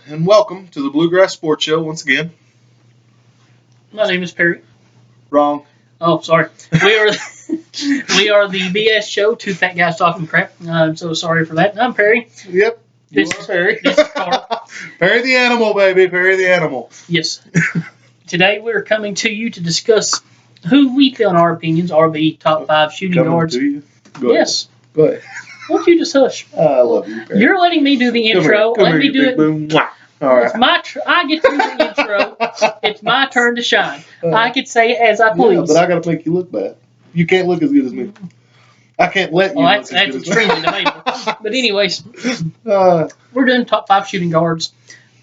and welcome to the Bluegrass Sports Show once again. My name is Perry. Wrong. Oh, sorry. We are we are the BS show, two fat guys talking crap. I'm so sorry for that. I'm Perry. Yep. This You are Perry. This is Carl. Perry the animal, baby. Perry the animal. Yes. Today we're coming to you to discuss who we feel, in our opinions, are the top 5 shooting Coming guards. to you. Go ahead. Yes. Go ahead. Won't you just hush? I love you, Perry. You're letting me do the intro. Come Let here, me you do big it. boom. Mwah. All right. It's my I get to do the intro. It's my turn to shine. I could say it as I please. Yeah, but I got to make you look bad. You can't look as good as me. I can't let you Well, look that's as good extremely as me. debatable. But anyways, Uh, we're doing top 5 shooting guards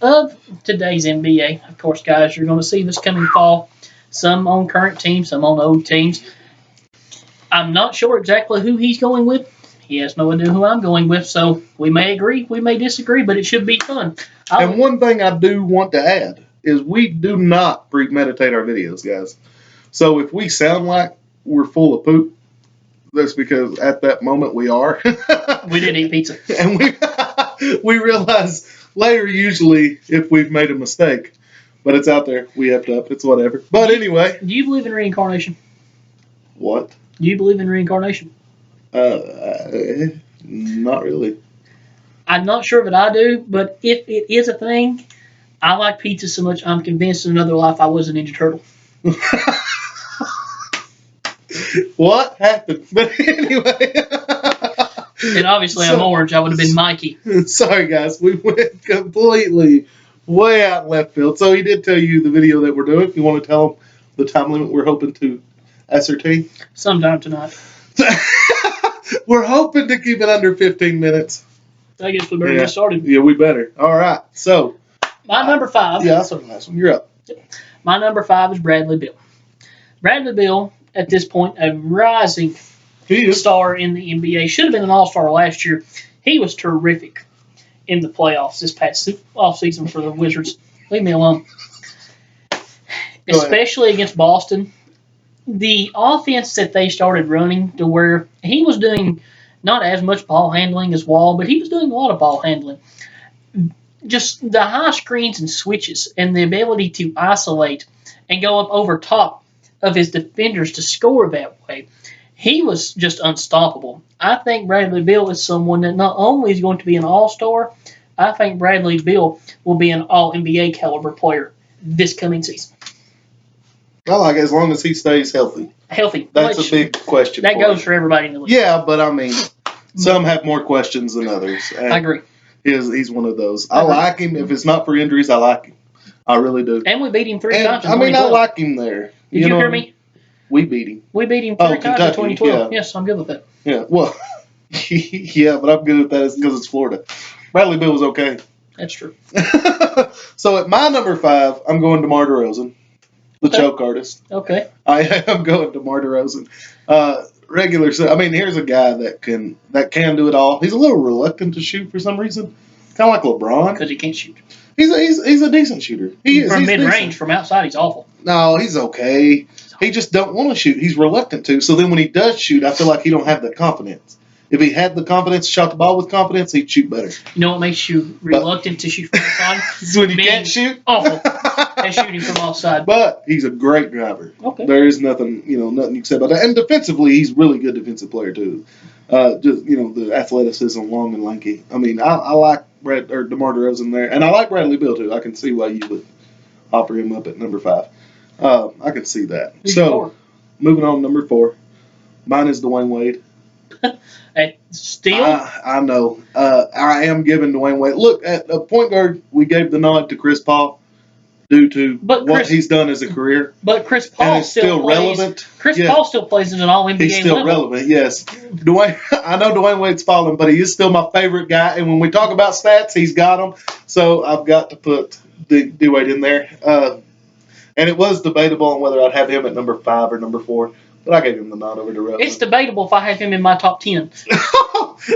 of today's NBA. Of course, guys, you're going to see this coming fall. Some on current teams, some on old teams. I'm not sure exactly who he's going with. He has no idea who I'm going with, so we may agree, we may disagree, but it should be fun. and one thing I do want to add is we do not premeditate our videos, guys. So if we sound like we're full of poop, that's because at that moment we are. We didn't eat pizza. And we realize later usually if we've made a mistake. But it's out there. We effed up. It's whatever. But anyway. Do you believe in reincarnation? What? Do you believe in reincarnation? Not really. I'm not sure that I do, but if it is a thing, I like pizza so much I'm convinced in another life I was a Ninja Turtle. What happened? But anyway. And obviously I'm orange. I would have been Mikey. Sorry, guys. We went completely way out in left field. So he did tell you the video that we're doing. You want to tell him the time limit we're hoping to ascertain? Sometime tonight. We're hoping to keep it under 15 minutes. I guess we better get started. Yeah, we better. All right. So. My number 5. Yeah, that's the last one. You're up. My number 5 is Bradley Beal. Bradley Beal, at this point, a rising star in the NBA. Should have been an all-star last year. He was terrific in the playoffs this past offseason for the Wizards. Leave me alone. Especially against Boston. The offense that they started running to where he was doing not as much ball handling as Wall, but he was doing a lot of ball handling. Just the high screens and switches and the ability to isolate and go up over top of his defenders to score that way. He was just unstoppable. I think Bradley Beal is someone that not only is going to be an all-star, I think Bradley Beal will be an all-NBA caliber player this coming season. I like it as long as he stays healthy. Healthy. That's a big question. That goes for everybody in the league. Yeah, but I mean, some have more questions than others. I agree. He's one of those. I like him. If it's not for injuries, I like him. I really do. And we beat him 3 times in 2012. I mean, I like him there. Did you hear me? We beat him. We beat him 3 times Kentucky, in 2012. yeah. Yes, I'm good with that. Yeah, well, yeah, but I'm good at that because it's Florida. Bradley Beal was okay. That's true. So at my number 5, I'm going DeMar DeRozan, the choke artist. Okay. I am going DeMar DeRozan. I mean, here's a guy that can do it all. He's a little reluctant to shoot for some reason, kind of like LeBron. Because he can't shoot. He's a decent shooter. From mid-range, from outside, he's awful. No, he's okay. He just don't want to shoot. He's reluctant to. So then when he does shoot, I feel like he don't have the confidence. If he had the confidence, shot the ball with confidence, he'd shoot better. You know what makes you reluctant to shoot from outside? It's when you can't shoot. Awful. And shooting from offside. But he's a great driver. Okay. There is nothing you can say about that. And defensively, he's a really good defensive player too. Just the athleticism, long and lanky. I mean, I like DeMar DeRozan there, and I like Bradley Beal too. I can see why you would offer him up at number 5. I can see that. So, moving on to number 4. Mine is Dwayne Wade. Still? I know. I am giving Dwayne Wade. Look, at a point guard, we gave the nod to Chris Paul due to what he's done as a career. But Chris Paul still plays, relevant. Paul still plays at an all-NBA He's still relevant, yes. I know Dwayne Wade's fallen, but he is still my favorite guy. And when we talk about stats, he's got them. So I've got to put D-Wade in there. And it was debatable on whether I'd have him at number 5 or number 4. But I gave him the nod over to DeRozan. It's debatable if I have him in my top 10.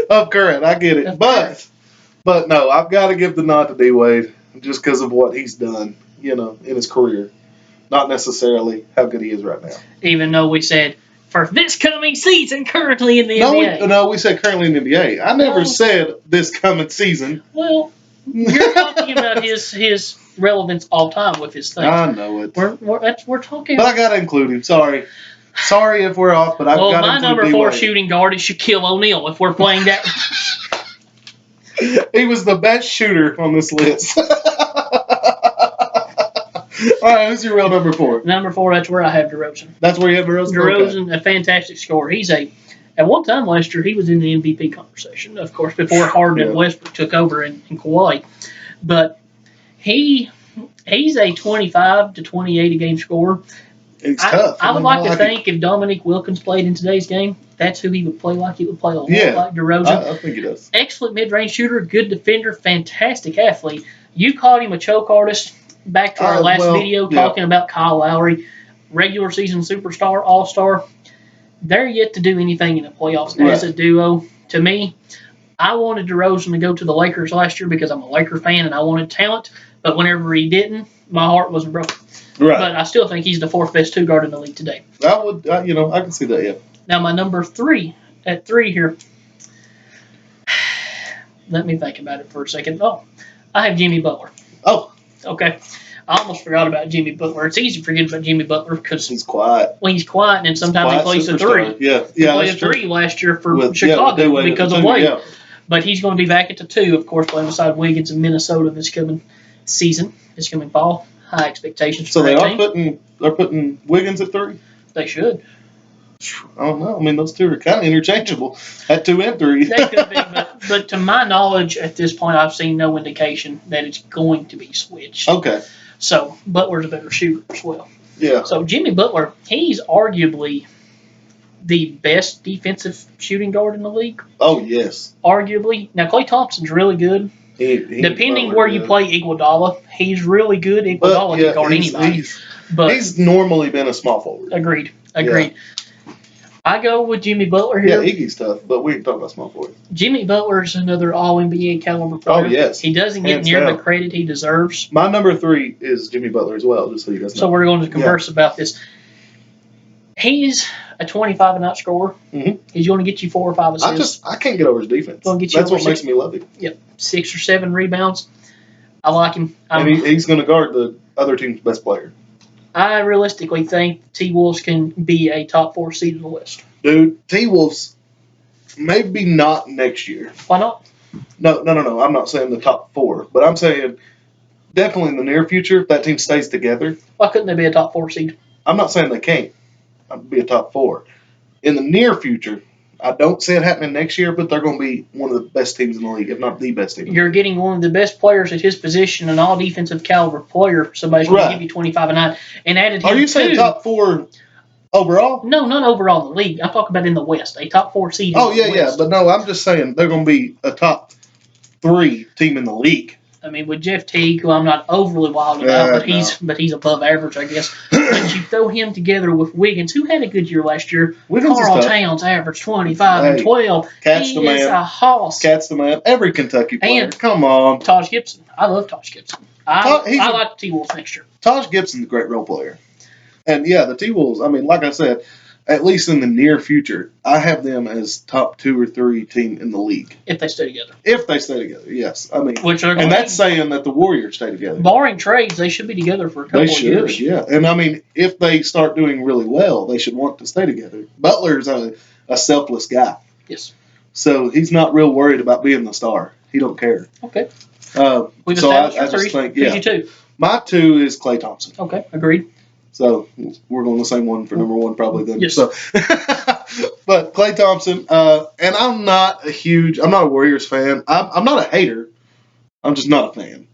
Of current, I get it. But no, I've got to give the nod to D-Wade just because of what he's done, in his career. Not necessarily how good he is right now. Even though we said, for this coming season, currently in the NBA. No, we said currently in the NBA. I never said this coming season. Well, your top talking about his relevance all time with his thing. I know it. We're talking. But I got to include him. Sorry if we're off, but I've got to include my number 4 shooting guard is Shaquille O'Neal. If we're playing that. He was the best shooter on this list. All right, who's your real number 4? Number 4, that's where I have DeRozan. That's where you have DeRozan? DeRozan, Okay. a fantastic scorer. At one time last year, he was in the MVP conversation, of course, before Harden and Westbrook took over in Kawhi. But he's a 25 to 28 a game scorer. He's tough. I would like to think if Dominique Wilkins played in today's game, that's who he would play like. He would play a lot like DeRozan. I think he does. Excellent mid-range shooter, good defender, fantastic athlete. You called him a choke artist back to our last video talking about Kyle Lowry, regular season superstar, all-star. They're yet to do anything in the playoffs as a duo. To me, I wanted DeRozan to go to the Lakers last year because I'm a Laker fan and I wanted talent. But whenever he didn't, my heart was broken. Right. But I still think he's the 4th best 2 guard in the league today. I would, I can see that, yeah. Now, my number 3, at 3 here. Let me think about it for a second. Oh, I have Jimmy Butler. Oh. Okay. I almost forgot about Jimmy Butler. It's easy to forget about Jimmy Butler because he's quiet. Well, he's quiet, and sometimes he plays a 3. Yeah, he played a 3 last year for Chicago because of Wade. Yeah. But he's going to be back at the 2, of course, playing beside Wiggins in Minnesota this coming season, this coming fall. High expectations. So they're putting Wiggins at 3. They should. I don't know. I mean, those two are kind of interchangeable at 2 and 3. They could be, but to my knowledge, at this point, I've seen no indication that it's going to be switched. Okay. So Butler's a better shooter as well. Yeah. So Jimmy Butler, he's arguably the best defensive shooting guard in the league. Oh, yes. Arguably. Now, Klay Thompson's really good. Depending where you play Iguodala, he's really good. Iguodala can guard anybody. He's normally been a small forward. Agreed. Yeah. I go with Jimmy Butler here. Yeah, Iggy's tough, but we ain't talking about small forward. Jimmy Butler's another All-NBA caliber player. Oh, yes. He doesn't get near the credit he deserves. My number 3 is Jimmy Butler as well, just so you guys know. So we're going to converse about this. He's a 25 and out scorer. Mm-hmm. He's going to get you 4 or 5 assists. I can't get over his defense. That's what makes me love him. Yep, 6 or 7 rebounds. I like him. And he's going to guard the other team's best player. I realistically think T-Wolves can be a top 4 seed in the West. Dude, T-Wolves, maybe not next year. Why not? No. I'm not saying the top 4, but I'm saying definitely in the near future, if that team stays together. Why couldn't they be a top 4 seed? I'm not saying they can't be a top 4. In the near future, I don't see it happening next year, but they're going to be one of the best teams in the league, if not the best team. You're getting one of the best players at his position, an all-defensive caliber player. Somebody's going to give you 25 and 9. And added him. Are you saying top 4 overall? No, not overall in the league. I'm talking about in the West, a top 4 seed. Yeah. But no, I'm just saying they're going to be a top 3 team in the league. I mean, with Jeff Teague, who I'm not overly wild about, but he's above average, I guess. But you throw him together with Wiggins, who had a good year last year. Carl Towns averaged 25 and 12. He is a hoss. Cat's the man. Every Kentucky player. Come on. Taj Gibson. I love Taj Gibson. I like the T-Wolves next year. Taj Gibson's a great role player. And, yeah, the T-Wolves, I mean, like I said, at least in the near future, I have them as top 2 or 3 team in the league. If they stay together. If they stay together, yes. I mean, and that's saying that the Warriors stay together. Barring trades, they should be together for a couple of years. Yeah. And, I mean, if they start doing really well, they should want to stay together. Butler's a selfless guy. Yes. So he's not real worried about being the star. He don't care. Okay. I just think, yeah. Who's your 2? My 2 is Klay Thompson. Okay, agreed. So we're going the same one for number 1 probably then. Yes. So, but Klay Thompson, and I'm not a Warriors fan. I'm not a hater. I'm just not a fan.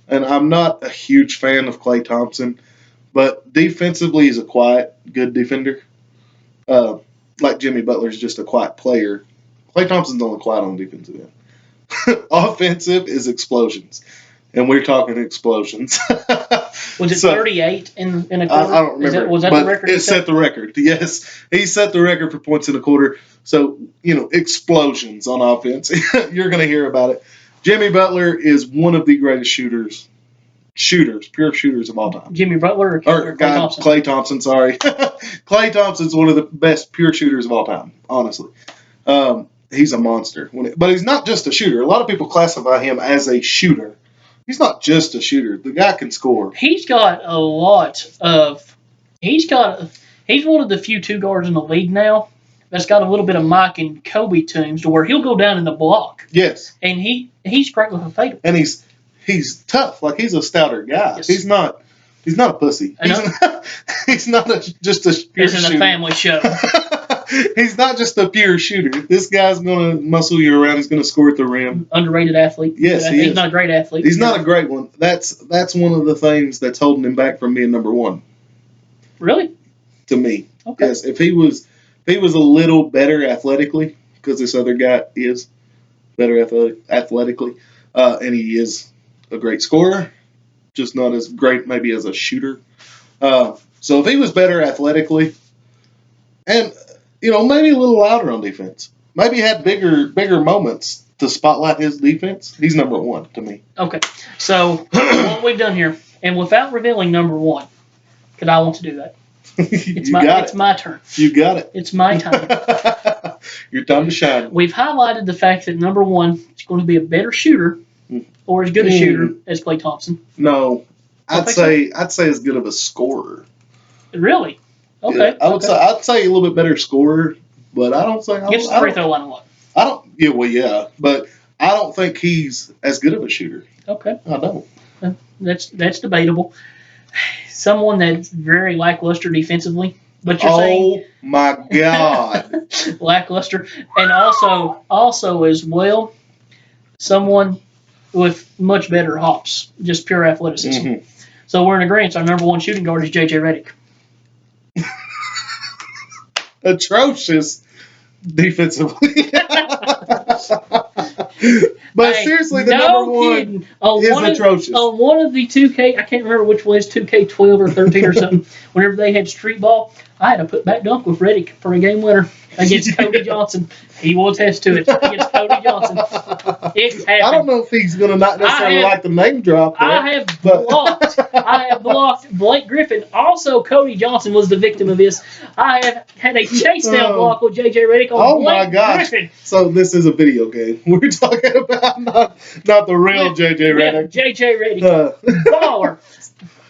And I'm not a huge fan of Klay Thompson. But defensively, he's a quiet, good defender. Like Jimmy Butler's just a quiet player. Klay Thompson's only quiet on defensive end. Offensive is explosions. And we're talking explosions. Was it 38 in a quarter? I don't remember. Was that the record? It set the record. Yes. He set the record for points in a quarter. So, explosions on offense. You're going to hear about it. Jimmy Butler is one of the greatest pure shooters of all time. Jimmy Butler or Klay Thompson? Klay Thompson, sorry. Klay Thompson's one of the best pure shooters of all time, honestly. He's a monster. But he's not just a shooter. A lot of people classify him as a shooter. He's not just a shooter. The guy can score. He's got a lot of. He's one of the few two guards in the league now that's got a little bit of Mike and Kobe to him, to where he'll go down in the block, Yes, and he's great with a fadeaway. and he's tough. Like he's a stouter guy. Yes. He's not a pussy. I know. He's not just a pure This is shooter. a family show. He's not just a pure shooter. This guy's gonna muscle you around. He's gonna score at the rim. Underrated athlete. Yes, he he's is. not a great athlete. He's not a great one. That's one of the things that's holding him back from being number one Really? to me. Okay. Yes, if he was a little better athletically, because this other guy is better athletically, and he is a great scorer, just not as great maybe as a shooter. So if he was better athletically, and maybe a little louder on defense, maybe had bigger moments to spotlight his defense, he's number one to me. Okay. So what we've done here, and without revealing number one, because I want to do that. It's my turn. You got it. It's my time. Your time to shine. We've highlighted the fact that number one is going to be a better shooter, or as good a shooter as Klay Thompson. No, I'd think say as good of a scorer. Really? Okay. Yeah, I'd say a little bit better scorer, but I don't think Gets the free throw line a lot. I don't. Yeah, well, yeah, but I don't think he's as good of a shooter. Okay. I don't. That's debatable. Someone that's very lackluster defensively, but you're saying my God, lackluster, and also as well, someone with much better hops, just pure athleticism. Mm-hmm. So we're in agreement. Our number one shooting guard is J.J. Redick. Atrocious defensively. But Hey, seriously, the number one is atrocious. On one of the 2K, I can't remember which was 2K12 or 13 or something, whenever they had street ball, I had a put back dunk with Redick for a game winner against Cody Johnson. He will attest to it against Cody Johnson. It happened. I don't know if he's going to not necessarily like the name drop. There, I have blocked Blake Griffin. Also, Cody Johnson was the victim of this. I have had a chase down block with J.J. Redick on Blake Griffin. So this is a video game. We're talking about not the real J.J. Redick. J.J. Redick. Baller.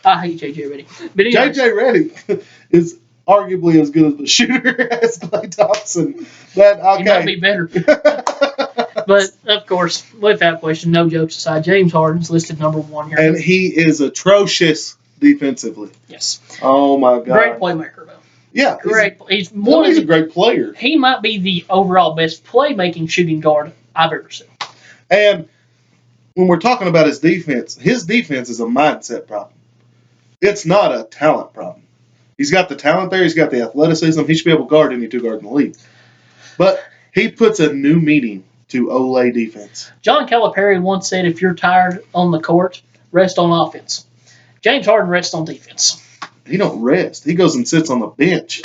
I hate J.J. Redick. But anyways, J.J. Redick is arguably as good of a shooter as Klay Thompson. He might be better. But, of course, without question, no jokes aside, James Harden's listed number one here. And he is atrocious defensively. Yes. Oh, my God. Great playmaker, though. Yeah. Great. He's a great player. He might be the overall best playmaking shooting guard I've ever seen. And when we're talking about his defense is a mindset problem. It's not a talent problem. He's got the talent there. He's got the athleticism. He should be able to guard any two guard in the league. But he puts a new meaning to Olay defense. John Calipari once said, if you're tired on the court, rest on offense. James Harden rests on defense. He don't rest. He goes and sits on the bench.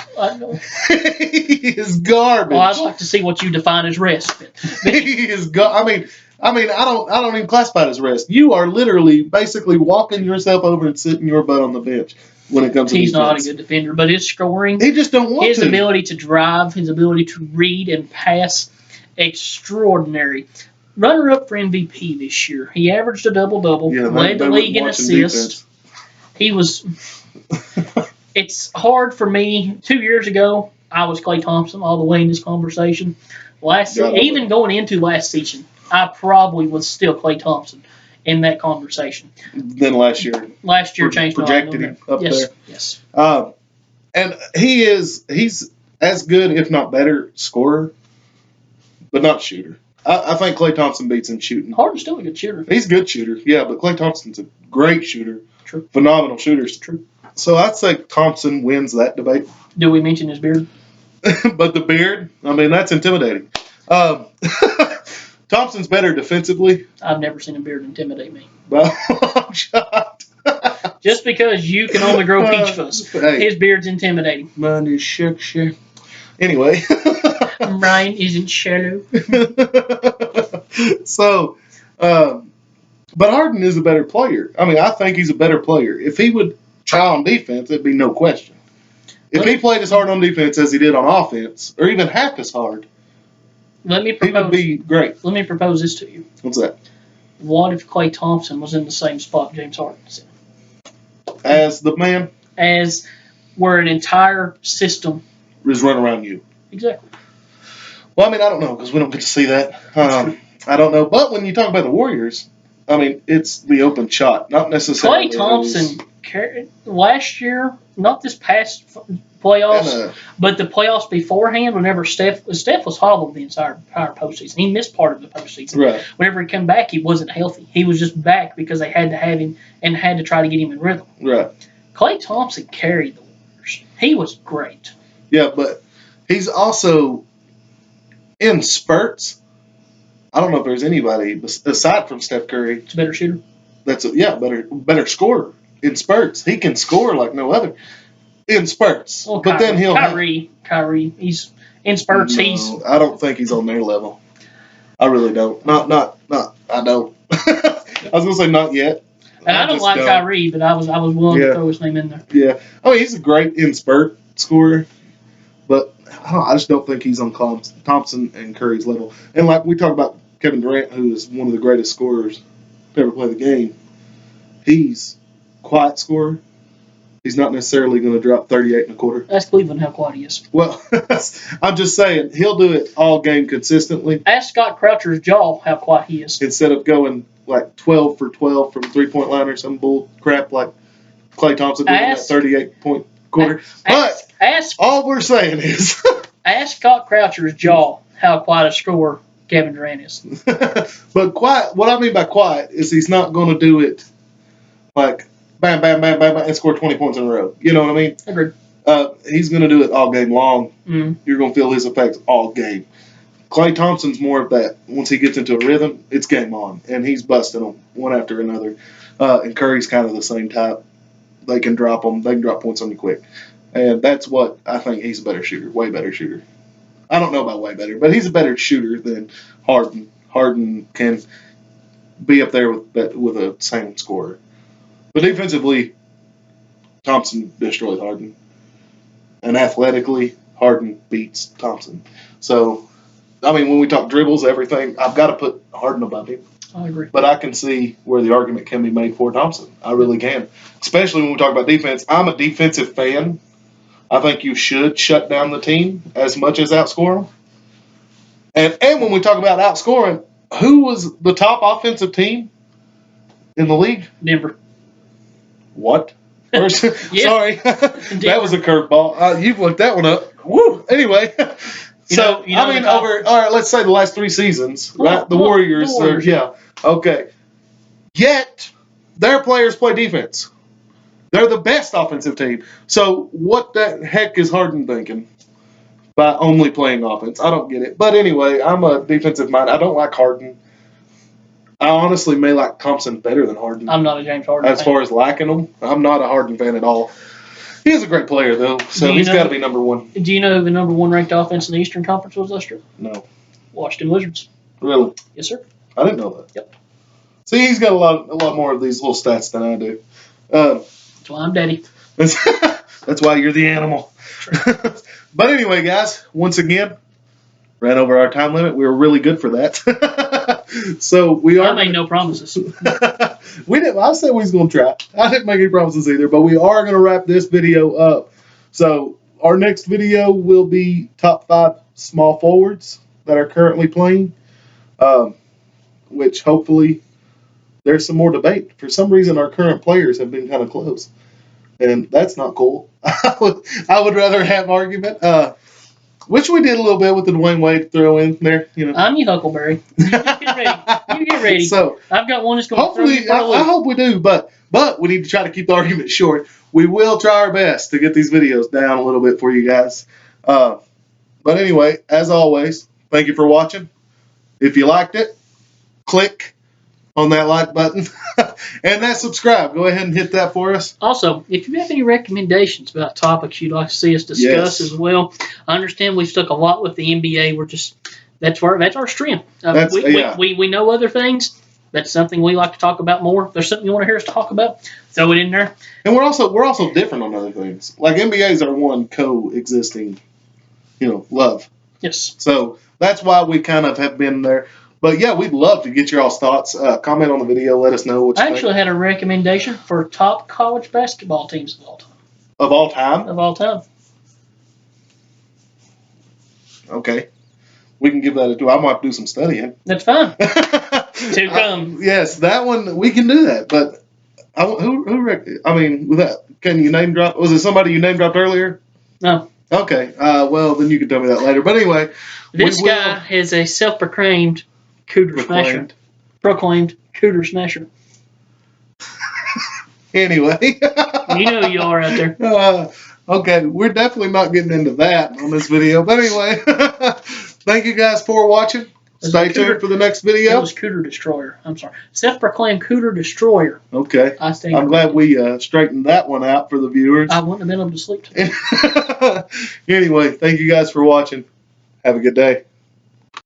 He is garbage. Well, I'd like to see what you define as rest. He is I mean, I don't even classify it as rest. You are literally basically walking yourself over and sitting your butt on the bench when it comes to defense. He's not a good defender, but his scoring, he just don't want his to. ability to drive, his ability to read and pass, extraordinary. Runner-up for MVP this year. He averaged a double-double, led the league in assists. He was. It's hard for me. 2 years ago, I was Klay Thompson all the way in this conversation. Even going into last season, I probably was still Klay Thompson in that conversation. Then last year. Last year changed my mind. Projected him up yes, there. Yes. And he's as good, if not better, scorer, but not shooter. I think Klay Thompson beats him shooting. Harden's still a good shooter. He's a good shooter, yeah, but Klay Thompson's a great shooter. True. Phenomenal shooters. True. So I'd say Thompson wins that debate. Do we mention his beard? But the beard, I mean, that's intimidating. Thompson's better defensively. I've never seen a beard intimidate me. Well, I'm shocked. Just because you can only grow peach fuzz. Hey. His beard's intimidating. Mine is shook. Anyway. Mine isn't shallow. So, but Harden is a better player. I mean, I think he's a better player. If he would try on defense, it'd be no question. If he played as hard on defense as he did on offense, or even half as hard, Let me he would propose. be great. Let me propose this to you. What's that? what if Klay Thompson was in the same spot James Harden is in? As the man As where an entire system. is running around you. Exactly. Well, I mean, I don't know because we don't get to see that. I don't know. But when you talk about the Warriors, I mean, it's the open shot, not necessarily. Klay Thompson last year, not this past playoffs, but the playoffs beforehand, whenever Steph was hobbled the entire postseason. He missed part of the postseason. Right. Whenever he came back, he wasn't healthy. He was just back because they had to have him and had to try to get him in rhythm. Right. Klay Thompson carried the Warriors. He was great. Yeah, but he's also in spurts. I don't know if there's anybody aside from Steph Curry. It's a better shooter. That's better scorer in spurts. He can score like no other in spurts. Well, but then Kyrie, he's in spurts. No, I don't think he's on their level. I really don't. Not. I don't. I was gonna say not yet. And I don't like Kyrie, but I was willing to throw his name in there. Yeah, I mean he's a great in spurt scorer, but I just don't think he's on Thompson and Curry's level. And like we talk about Kevin Durant, who is one of the greatest scorers to ever play the game, he's quiet scorer. He's not necessarily going to drop 38 and a quarter. Ask Cleveland how quiet he is. Well, I'm just saying he'll do it all game consistently. Ask Scott Croucher's jaw how quiet he is. Instead of going like 12 for 12 from 3-point line or some bull crap like Klay Thompson doing that 38-point quarter. All we're saying is ask Scott Croucher's jaw how quiet a scorer Kevin Durant is. But quiet, what I mean by quiet is he's not going to do it like bam, bam, bam, bam, bam, and score 20 points in a row. You know what I mean? Agreed. He's going to do it all game long. Mm. You're going to feel his effects all game. Klay Thompson's more of that. Once he gets into a rhythm, it's game on, and he's busting them one after another. And Curry's kind of the same type. They can drop them. They can drop points on you quick. And that's what I think he's a better shooter, way better shooter. I don't know about way better, but he's a better shooter than Harden. Harden can be up there with a same scorer. But defensively, Thompson destroys Harden. And athletically, Harden beats Thompson. So, I mean, when we talk dribbles, everything, I've got to put Harden above him. I agree. But I can see where the argument can be made for Thompson. I really can. Especially when we talk about defense. I'm a defensive fan. I think you should shut down the team as much as outscore them. And when we talk about outscoring, who was the top offensive team in the league? Denver. What? Yeah. Sorry. That was a curveball. You've looked that one up. Woo! Anyway. Let's say the last 3 seasons, right? The Warriors. Okay. Yet, their players play defense. They're the best offensive team. So, what the heck is Harden thinking by only playing offense? I don't get it. But anyway, I'm a defensive mind. I don't like Harden. I honestly may like Thompson better than Harden. I'm not a James Harden fan. As far as liking him, I'm not a Harden fan at all. He is a great player, though, so he's got to be number one. Do you know who the number 1 ranked offense in the Eastern Conference was last year? No. Washington Wizards. Really? Yes, sir. I didn't know that. Yep. See, he's got a lot more of these little stats than I do. That's why I'm daddy. That's why you're the animal. But anyway, guys, once again, ran over our time limit. We were really good for that. So we are. I made no promises. We didn't. I said we was going to try. I didn't make any promises either, but we are going to wrap this video up. So our next video will be top 5 small forwards that are currently playing, which hopefully there's some more debate. For some reason, our current players have been kind of close, and that's not cool. I would rather have argument. Which we did a little bit with the Dwayne Wade throw in there. You know. I'm your Huckleberry. You get ready. So I've got one that's going to throw hopefully, I hope we do, but we need to try to keep the argument short. We will try our best to get these videos down a little bit for you guys. But anyway, as always, thank you for watching. If you liked it, click on that like button and that subscribe. Go ahead and hit that for us. Also, if you have any recommendations about topics you'd like to see us discuss as well, I understand we've stuck a lot with the NBA. We're just that's our strength. We know other things. That's something we like to talk about more. If there's something you want to hear us talk about, throw it in there. And we're also different on other things. Like NBA is our one coexisting, love. Yes. So that's why we kind of have been there. But yeah, we'd love to get your all's thoughts. Comment on the video. Let us know what you I think. actually had a recommendation for top college basketball teams of all time. Of all time? Of all time. Okay. We can give that a try. I might do some studying. That's fine. To come. Yes, that one, we can do that. But with that, can you name drop? Was it somebody you name dropped earlier? No. Okay. Well, then you can tell me that later. But anyway. This guy is a self-proclaimed cooter smasher. Proclaimed cooter smasher. Anyway. You know who you are out there. Okay, we're definitely not getting into that on this video. But anyway, thank you guys for watching. Stay tuned for the next video. It was Cooter Destroyer. I'm sorry. Self-proclaimed Cooter Destroyer. Okay. I'm glad we straightened that one out for the viewers. I wouldn't have been able to sleep tonight. Anyway, thank you guys for watching. Have a good day.